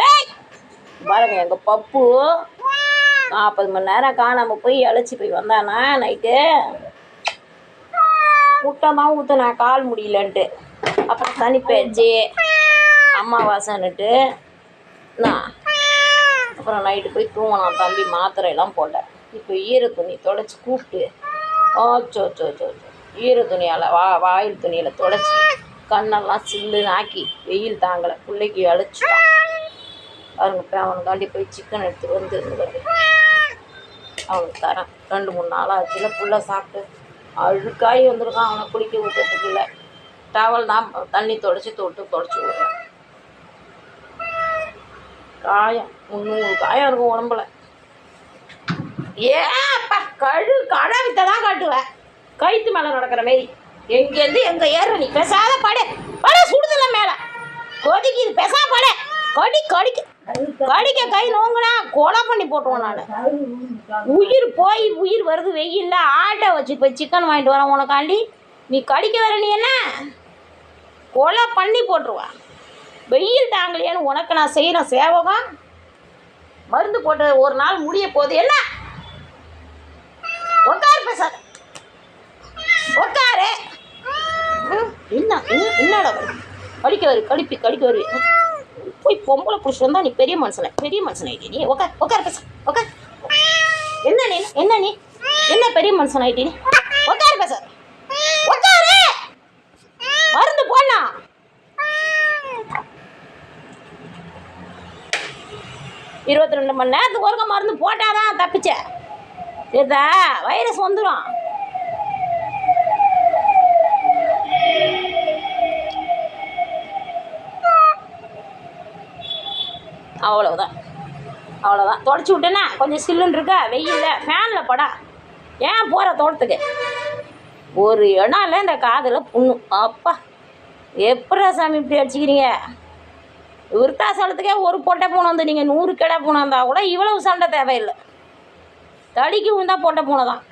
ஏய் பாருங்க எங்கள் பப்பு 40 மணி நேரம் காணாமல் போய் அழைச்சி போய் வந்தானா நைட்டு முட்டைதான் ஊற்றினா கால் முடியலன்ட்டு. அப்புறம் தனி பேச்சு அம்மாவாசைன்னுட்டு நான் அப்புறம் நைட்டு போய் தூங்கினான். தம்பி மாத்திரையெல்லாம் போட்டேன். இப்போ ஈர துணி தொடச்சி கூப்பிட்டு ஓச்சோச்சோச்சோ ஈர துணியால் வாயில் துணியில் தொடச்சி கண்ணெல்லாம் சில்லுன்னு ஆக்கி வெயில் தாங்கலை பிள்ளைக்கு அழைச்சிட்டான். அவனுக்கு அவனுக்காண்டி போய் சிக்கன் எடுத்துகிட்டு வந்து அவனுக்கு தரேன். 2-3 நாளாக ஆச்சுல புள்ள சாப்பிட்டு அழுக்காய் வந்திருக்கான். அவனை குளிக்க ஊற்றுறதுக்கு இல்லை, டவல் தான் தண்ணி தொடச்சி தொடச்சி விடுறேன். காயம் 300 காயம் இருக்கும் உடம்புல. ஏப்பா கடவித்தை தான் காட்டுவேன் கழுத்து மேலே நடக்கிற மாரி. எங்கேருந்து எங்கே ஏற நீ பேசாத பட சுடுதல மேலே கொதிக்குது பேசா கடிக்க கை நோங்குனா கொலை பண்ணி போட்டுருவோம். நான் உயிர் வருது வெயில்ல ஆட்டை வச்சு போய் சிக்கன் வாங்கிட்டு வரேன் உனக்காண்டி. நீ கடிக்க வர நீ என்ன கொலை பண்ணி போட்டுருவேன். வெயில் தாங்கலையான்னு உனக்கு நான் செய்கிற சேவகம். மருந்து போட்டு ஒரு நாள் முடிய போகுது. என்ன உட்காரு பேசாத உட்காரு. என்னடா கடிக்க வரு போய் பொம்பளை பிடிச்சி வந்தா நீ பெரிய மனுஷன் ஆயிட்டே. நீ உட்கார் பேச உட்கார். என்ன நீ என்ன பெரிய மனுஷன் ஆயிட்டே. நீ உட்காரு பேச உட்காரு. மருந்து போனா 22 மணி நேரத்துக்கு ஒருக்க மருந்து போட்டாதான் தப்பிச்ச. சரிதா வைரஸ் வந்துடும். அவ்வளோதான் தொடச்சி விட்டேன்னா கொஞ்சம் சில்லுன்னு இருக்கா வெயிலில் ஃபேனில் படா. ஏன் போகிற தோட்டத்துக்கு ஒரு இடம் இல்லை. இந்த காதில் புண்ணு அப்பா எப்படா சாமி இப்படி அடிச்சுக்கிறீங்க. விருத்தாசலத்துக்கே ஒரு பொட்டை பூனை வந்து நீங்கள் 100 கிடா பூனை இருந்தால் கூட இவ்வளவு சண்டை தேவையில்லை. தடிக்கு விழுந்தா பொட்டை பூனை தான்.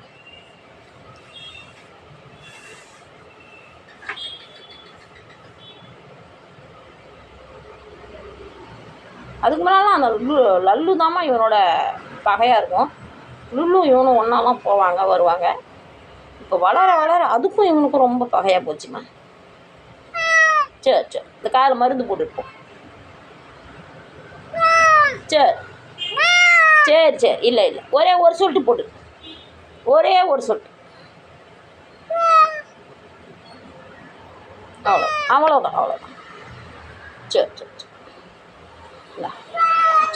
அதுக்கு முன்னாலாம் அந்த லல்லு தாம்மா இவனோட பகையாக இருக்கும். லுல்லும் இவனும் ஒன்றாலாம் போவாங்க வருவாங்க. இப்போ வளர அதுக்கும் இவனுக்கும் ரொம்ப பகையாக போச்சுமா. சரி இந்த காதில் மருந்து போட்டுருப்போம். சரி இல்லை ஒரே ஒரு சொட்டு போட்டு ஒரே ஒரு சொட்டு அவ்வளோதான்.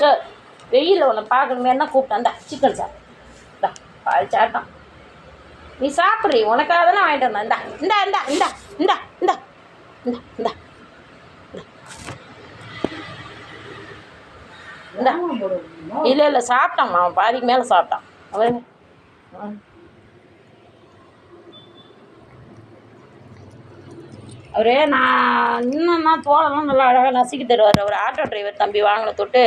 சரி வெயிலில் உன்னை பார்க்கணுமே என்ன கூப்பிட்டேன். சிக்கன் சாப்பிட்டா பால் சாப்பிட்டான். நீ சாப்பிட்றீ உனக்காக தானே வாங்கிட்டு வந்தேன். இந்தா இல்லை சாப்பிட்டான். அவன் பாதிக்கு மேலே சாப்பிட்டான். அவரே நான் இன்னும் தோலெல்லாம் நல்லா அழகாக நசுக்கி தருவார். அவர் ஆட்டோ டிரைவர் தம்பி வாங்கின தொட்டு